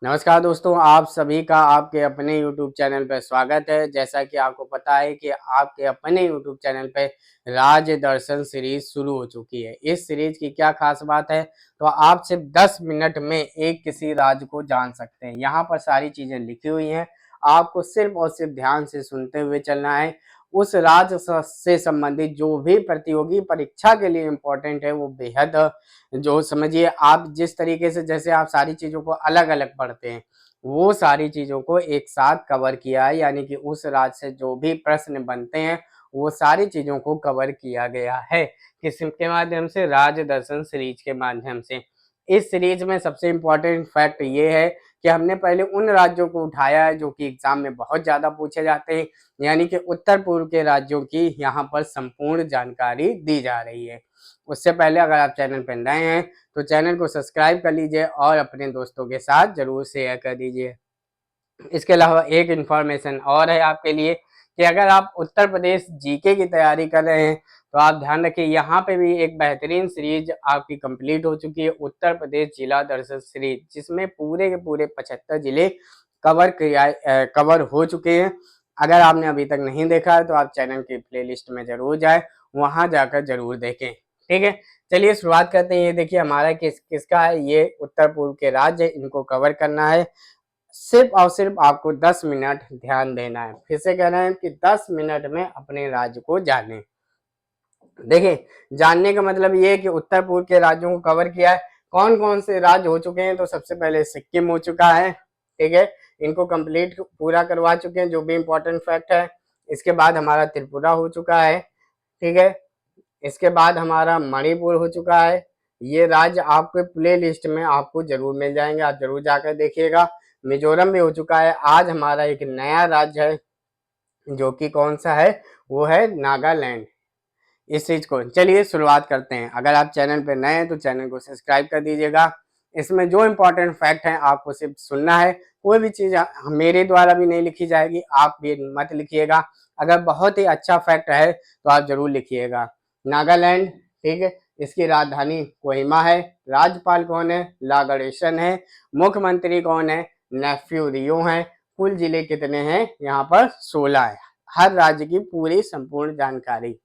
नमस्कार दोस्तों, आप सभी का आपके अपने YouTube चैनल पर स्वागत है। जैसा कि आपको पता है कि आपके अपने YouTube चैनल पे राज दर्शन सीरीज शुरू हो चुकी है। इस सीरीज की क्या खास बात है, तो आप सिर्फ 10 मिनट में एक किसी राज को जान सकते हैं। यहाँ पर सारी चीजें लिखी हुई हैं, आपको सिर्फ और सिर्फ ध्यान से सुनते हुए चलना है। उस राज से संबंधित जो भी प्रतियोगी परीक्षा के लिए इम्पोर्टेंट है वो बेहद जो समझिए आप जिस तरीके से जैसे आप सारी चीज़ों को अलग-अलग पढ़ते हैं, वो सारी चीज़ों को एक साथ कवर किया है, यानी कि उस राज्य से जो भी प्रश्न बनते हैं, वो सारी चीज़ों को कवर किया गया है। किसके माध्यम से? राज दर्शन सीरीज के माध्यम से। इस सीरीज में सबसे इम्पोर्टेंट फैक्ट ये है कि हमने पहले उन राज्यों को उठाया है जो कि एग्जाम में बहुत ज़्यादा पूछे जाते हैं, यानी कि उत्तर पूर्व के राज्यों की यहाँ पर संपूर्ण जानकारी दी जा रही है। उससे पहले अगर आप चैनल पर नए हैं तो चैनल को सब्सक्राइब कर लीजिए और अपने दोस्तों के साथ जरूर शेयर कर दीजिए। इसके अलावा एक इन्फॉर्मेशन और है आपके लिए कि अगर आप उत्तर प्रदेश जीके की तैयारी कर रहे हैं तो आप ध्यान रखिए, यहाँ पे भी एक बेहतरीन सीरीज आपकी कंप्लीट हो चुकी है, उत्तर प्रदेश जिला दर्शन सीरीज, जिसमें पूरे के पूरे 75 जिले कवर हो चुके हैं। अगर आपने अभी तक नहीं देखा है तो आप चैनल की प्लेलिस्ट में जरूर जाए, वहां जाकर जरूर देखें। ठीक है, चलिए शुरुआत करते हैं। ये देखिए हमारा किसका है, ये उत्तर पूर्व के राज्य, इनको कवर करना है। सिर्फ और सिर्फ आपको 10 मिनट ध्यान देना है। फिर से कह रहे हैं कि 10 मिनट में अपने राज्य को जानें। देखिए, जानने का मतलब ये है कि उत्तर पूर्व के राज्यों को कवर किया है। कौन कौन से राज्य हो चुके हैं, तो सबसे पहले सिक्किम हो चुका है। ठीक है, इनको कंप्लीट पूरा करवा चुके हैं, जो भी इंपॉर्टेंट फैक्ट है। इसके बाद हमारा त्रिपुरा हो चुका है। ठीक है, इसके बाद हमारा मणिपुर हो चुका है। ये राज्य आपके प्ले लिस्ट में आपको जरूर मिल जाएंगे, आप जरूर जाकर देखिएगा। मिजोरम भी हो चुका है। आज हमारा एक नया राज्य है जो कि कौन सा है, वो है नागालैंड। इस चीज को चलिए शुरुआत करते हैं। अगर आप चैनल पे नए हैं तो चैनल को सब्सक्राइब कर दीजिएगा। इसमें जो इम्पोर्टेंट फैक्ट है आपको सिर्फ सुनना है, कोई भी चीज मेरे द्वारा भी नहीं लिखी जाएगी, आप भी मत लिखिएगा। अगर बहुत ही अच्छा फैक्ट है तो आप जरूर लिखिएगा। नागालैंड, ठीक है, इसकी राजधानी कोहिमा है। राज्यपाल कौन है? ला गणेशन है। मुख्यमंत्री कौन है? नेफ्यू रियो है। कुल जिले कितने हैं? यहाँ पर 16 है। हर राज्य की पूरी संपूर्ण जानकारी।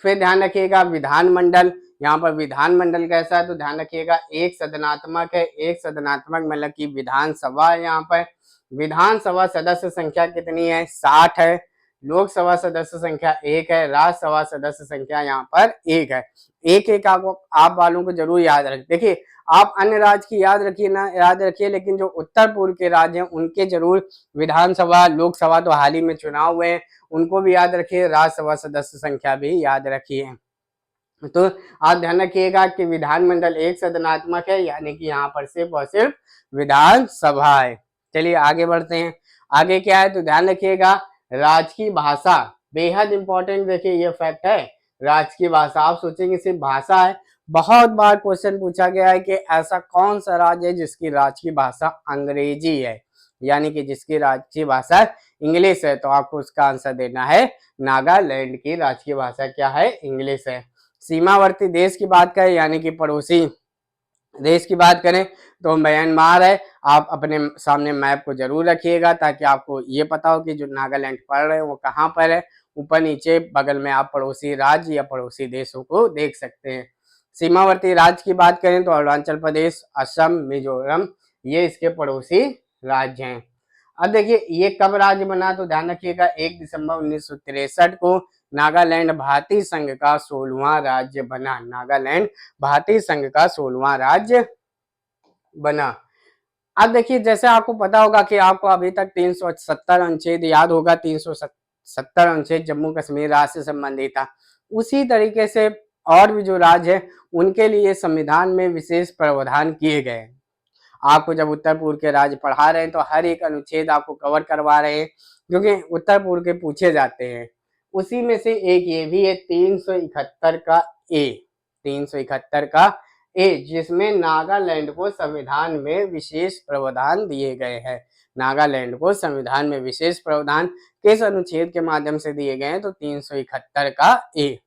फिर ध्यान रखिएगा विधानमंडल। यहाँ पर विधानमंडल कैसा है, तो ध्यान रखिएगा एक सदनात्मक है। एक सदनात्मक मतलब की विधानसभा है। यहाँ पर विधानसभा सदस्य संख्या कितनी है? 60 है। लोकसभा सदस्य संख्या 1 है। राज्यसभा सदस्य संख्या यहाँ पर 1 है। एक एक आप वालों को जरूर याद रख। देखिए, आप अन्य राज्य की याद रखिए ना, याद रखिए, लेकिन जो उत्तर पूर्व के राज्य हैं उनके जरूर विधानसभा लोकसभा तो हाल ही में चुनाव हुए हैं, उनको भी याद रखिए। राज्यसभा सदस्य संख्या भी याद रखिए। तो आप ध्यान रखिएगा कि विधानमंडल एक सदनात्मक है, यानी कि यहाँ पर सिर्फ और सिर्फ विधानसभा है। चलिए आगे बढ़ते हैं। आगे क्या है, तो ध्यान रखिएगा राज्य की भाषा, बेहद इंपॉर्टेंट। देखिए ये फैक्ट है, राज्य की भाषा। आप सोचेंगे सिर्फ भाषा है, बहुत बार क्वेश्चन पूछा गया है कि ऐसा कौन सा राज्य है जिसकी राज्य की भाषा अंग्रेजी है, यानी कि जिसकी राज्य की भाषा इंग्लिश है। तो आपको उसका आंसर देना है नागालैंड की राज्य की भाषा क्या है? इंग्लिश है। सीमावर्ती देश की बात करें, यानी कि पड़ोसी देश की बात करें, तो म्यांमार है। आप अपने सामने मैप को जरूर रखिएगा ताकि आपको ये पता हो कि जो नागालैंड पड़ रहे हैं वो कहाँ पर है। ऊपर नीचे बगल में आप पड़ोसी राज्य या पड़ोसी देशों को देख सकते हैं। सीमावर्ती राज्य की बात करें तो अरुणाचल प्रदेश, असम, मिजोरम, ये इसके पड़ोसी राज्य हैं। अब देखिए ये कब राज्य बना, तो ध्यान रखिएगा 1 दिसंबर 1963 को नागालैंड भारतीय संघ का 16वां राज्य बना। नागालैंड भारतीय संघ का 16वां राज्य बना। अब देखिए जैसे आपको पता होगा कि आपको अभी तक 370 अनुच्छेद याद होगा। 370 अनुच्छेद जम्मू कश्मीर राज्य से संबंधित था। उसी तरीके से और भी जो राज्य है उनके लिए संविधान में विशेष प्रावधान किए गए। आपको जब उत्तर पूर्व के राज्य पढ़ा रहे हैं तो हर एक अनुच्छेद आपको कवर करवा रहे हैं, क्योंकि उत्तर पूर्व के पूछे जाते हैं। उसी में से एक ये भी है 371 का ए, 371 का ए, जिसमें नागालैंड को संविधान में विशेष प्रावधान दिए गए हैं। नागालैंड को संविधान में विशेष प्रावधान किस अनुच्छेद के माध्यम से दिए गए हैं, तो 371 का ए।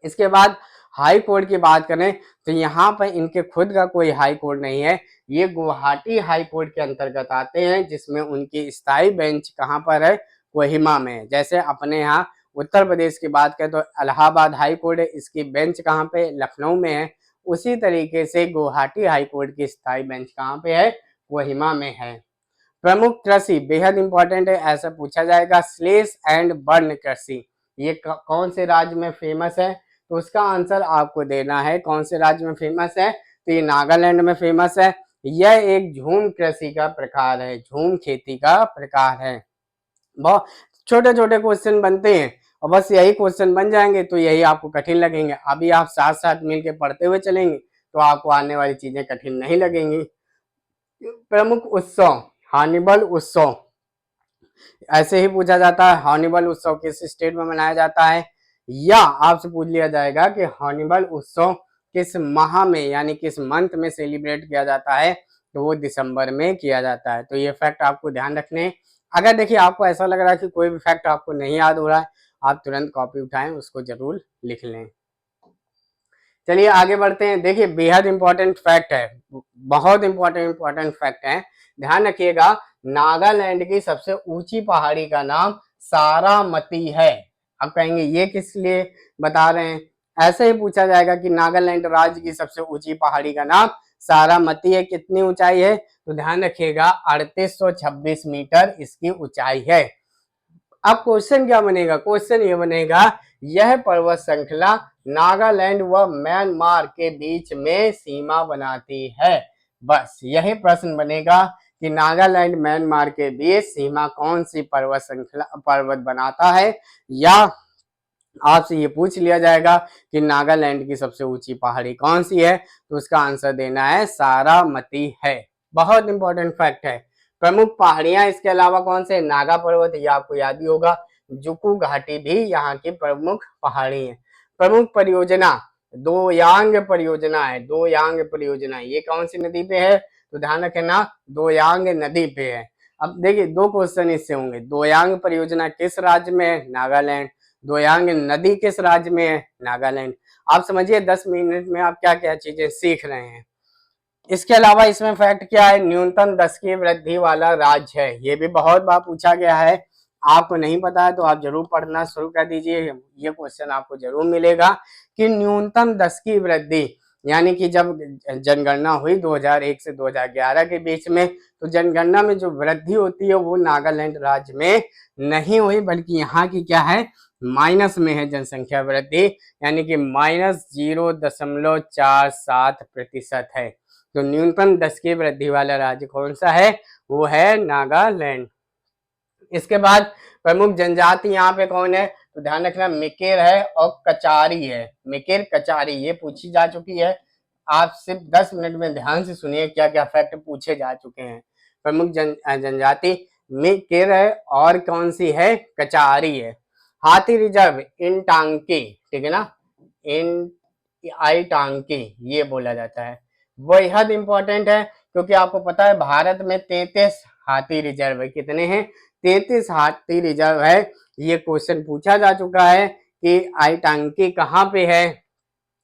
इसके बाद हाई कोर्ट की बात करें तो यहाँ पर इनके खुद का कोई हाई कोर्ट नहीं है, ये गुवाहाटी हाई कोर्ट के अंतर्गत आते हैं, जिसमें उनकी स्थायी बेंच कहाँ पर है, कोहिमा में है। जैसे अपने यहाँ उत्तर प्रदेश की बात करें तो इलाहाबाद हाई कोर्ट है, इसकी बेंच कहाँ पे, लखनऊ में है। उसी तरीके से गुवाहाटी हाई कोर्ट की स्थायी बेंच कहाँ पे है, कोहिमा में है। प्रमुख कृषि बेहद इंपॉर्टेंट है, ऐसा पूछा जाएगा। स्लेश एंड बर्न कृषि ये कौन से राज्य में फेमस है, तो उसका आंसर आपको देना है कौन से राज्य में फेमस है, तो ये नागालैंड में फेमस है। यह एक झूम कृषि का प्रकार है, झूम खेती का प्रकार है। बहुत छोटे छोटे क्वेश्चन बनते हैं और बस यही क्वेश्चन बन जाएंगे तो यही आपको कठिन लगेंगे। अभी आप साथ साथ मिलके पढ़ते हुए चलेंगे तो आपको आने वाली चीजें कठिन नहीं लगेंगी। प्रमुख उत्सव हार्निवल उत्सव, ऐसे ही पूछा जाता है हार्निवल उत्सव किस स्टेट में मनाया जाता है, या आपसे पूछ लिया जाएगा कि हार्निवल उत्सव किस माह में यानी किस मंथ में सेलिब्रेट किया जाता है, तो वो दिसंबर में किया जाता है। तो ये फैक्ट आपको ध्यान रखने। अगर देखिए आपको ऐसा लग रहा है कि कोई भी फैक्ट आपको नहीं याद हो रहा है, आप तुरंत कॉपी उठाएं, उसको जरूर लिख लें। चलिए आगे बढ़ते हैं। देखिए बेहद इंपॉर्टेंट फैक्ट है, बहुत इंपॉर्टेंट फैक्ट है, ध्यान रखिएगा। नागालैंड की सबसे ऊंची पहाड़ी का नाम सारामती है। अब कहेंगे ये किस लिए बता रहे हैं, ऐसे ही पूछा जाएगा कि नागालैंड राज्य की सबसे ऊंची पहाड़ी का नाम सारामती है। कितनी ऊंचाई है, तो ध्यान रखिएगा 3826 मीटर इसकी ऊंचाई है। अब क्वेश्चन क्या बनेगा, क्वेश्चन ये बनेगा यह पर्वत श्रृंखला नागालैंड व म्यांमार के बीच में सीमा बनाती है। बस यही प्रश्न बनेगा कि नागालैंड म्यांमार के बीच सीमा कौन सी पर्वत श्रृंखला पर्वत बनाता है, या आपसे ये पूछ लिया जाएगा कि नागालैंड की सबसे ऊंची पहाड़ी कौन सी है, तो उसका आंसर देना है सारामती है। बहुत इंपॉर्टेंट फैक्ट है। प्रमुख पहाड़ियां इसके अलावा कौन से, नागा पर्वत, ये आपको याद ही होगा। जुकू घाटी भी यहाँ की प्रमुख पहाड़ी है। प्रमुख परियोजना दोयांग परियोजना है, दोयांग परियोजना ये कौन सी नदी पे है, तो ध्यान रखना दोयांग नदी पे है। अब देखिए दो क्वेश्चन इससे होंगे, दोयांग परियोजना किस राज्य में है, नागालैंड। दोयांग नदी किस राज्य में है, नागालैंड। आप समझिए 10 मिनट में आप क्या क्या चीजें सीख रहे हैं। इसके अलावा इसमें फैक्ट क्या है, न्यूनतम 10 की वृद्धि वाला राज्य है, ये भी बहुत बार पूछा गया है। आपको नहीं पता है तो आप जरूर पढ़ना शुरू कर दीजिए, ये क्वेश्चन आपको जरूर मिलेगा कि न्यूनतम 10 की वृद्धि, यानी कि जब जनगणना हुई 2001 से 2011 के बीच में, तो जनगणना में जो वृद्धि होती है वो नागालैंड राज्य में नहीं हुई, बल्कि यहाँ की क्या है, माइनस में है जनसंख्या वृद्धि, यानी कि -0.47% है। तो न्यूनतम 10 की वृद्धि वाला राज्य कौन सा है, वो है नागालैंड। इसके बाद प्रमुख जनजाति यहाँ पे कौन है, तो ध्यान रखना मिकेर है और कचारी है, मिकेर कचारी ये पूछी जा चुकी है। आप सिर्फ 10 मिनट में ध्यान से सुनिए क्या क्या फैक्ट पूछे जा चुके हैं। प्रमुख जनजाति मिकेर है और कौन सी है, कचारी है। हाथी रिजर्व इन टांकी, ठीक है ना, इन आई टांकी ये बोला जाता है, बेहद इंपॉर्टेंट है क्योंकि आपको पता है भारत में 33 हाथी रिजर्व है। कितने हैं, 33 हाथी रिजर्व है। ये क्वेश्चन पूछा जा चुका है कि आई टांकी कहाँ पे है,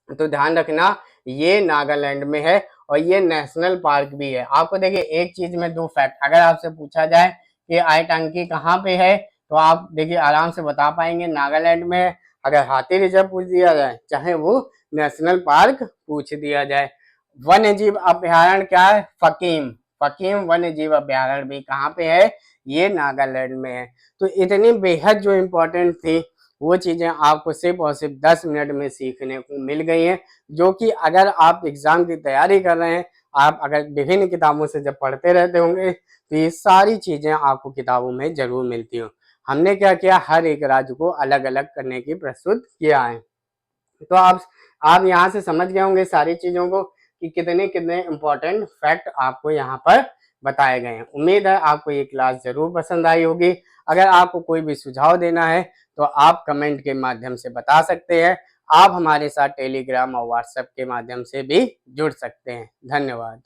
तो ध्यान रखना ये नागालैंड में है और ये नेशनल पार्क भी है। आपको देखिए एक चीज में दो फैक्ट, अगर आपसे पूछा जाए कि आई टांकी कहाँ पे है, तो आप देखिए आराम से बता पाएंगे नागालैंड में है। अगर हाथी रिजर्व पूछ दिया जाए, चाहे वो नेशनल पार्क पूछ दिया जाए। वन्य जीव अभ्यारण्य क्या है, फकीम, फकीम वन्य जीव अभ्यारण्य भी कहाँ पे है, ये नागालैंड में है। तो इतनी बेहद जो इम्पोर्टेंट थी वो चीजें आपको सिर्फ और सिर्फ 10 मिनट में सीखने को मिल गई हैं, जो कि अगर आप एग्जाम की तैयारी कर रहे हैं, आप अगर विभिन्न किताबों से जब पढ़ते रहते होंगे तो ये सारी चीजें आपको किताबों में जरूर मिलती हो। हमने क्या किया, हर एक राज्य को अलग अलग करने की प्रस्तुत किया है। तो आप यहाँ से समझ गए होंगे सारी चीजों को कि कितने कितने इंपॉर्टेंट फैक्ट आपको यहाँ पर बताए गए हैं। उम्मीद है आपको ये क्लास जरूर पसंद आई होगी। अगर आपको कोई भी सुझाव देना है तो आप कमेंट के माध्यम से बता सकते हैं। आप हमारे साथ टेलीग्राम और व्हाट्सएप के माध्यम से भी जुड़ सकते हैं। धन्यवाद।